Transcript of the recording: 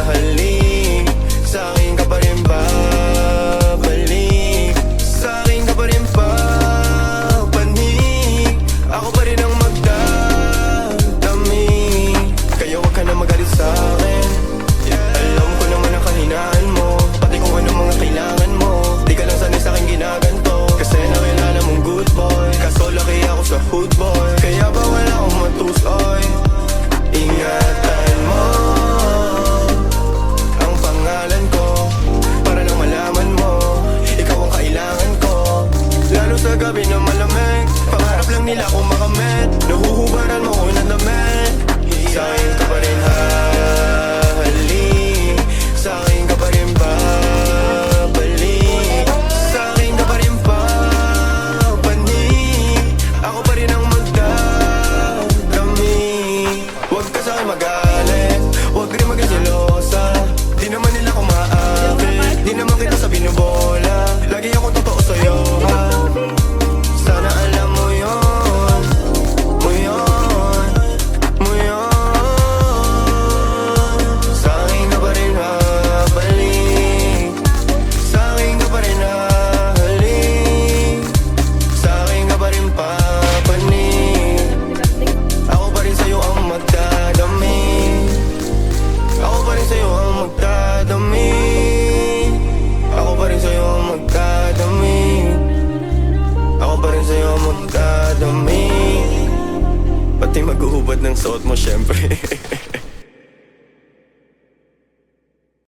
hahalik, sa'kin ka pa rin babalik, sa'kin ka pa rin papanik, ako pa rin ang magdadamig. Kaya wag ka na magalit sa'kin, alam ko naman ang kahinaan mo, pati kung ano mga kailangan mo. Di ka lang sanay sa'kin ginaganto, kasi nakilala mong good boy, kaso laki ako sa hood boy. Kaya bawal akong matusoy, ingatan mo ang pangalan ko, para lang malaman mo, ikaw ang kailangan ko. Lalo sa gabi na malamig, pangarap lang nila kung makamit, nahuhubaran mo ko na damit. Sa'kin ka pa rin hahalik, sa'kin ka pa rin babalik, sa'kin ka pa rin papanik, ako pa rin ang magdadamig. Huwag ka sa'kin magalit, huwag rin maging selosa, di naman nila ko maakit, di naman kita sa binubola, lagi ako totoo sa'yo ha. Sana alam mo yun, mo yun, mo yun. Sa'kin ka pa rin habalik, sa'kin ka pa rin hahalik, sa'kin ka pa rin papanik, ako pa rin sa'yo ang magdadamig, ako pa rin sa'yo ang magdadamig, ako pa rin sa'yo ang magdadamig, ako pa rin sa'yo ang magdadamig. Pati maghuhubad ng suot mo syempre.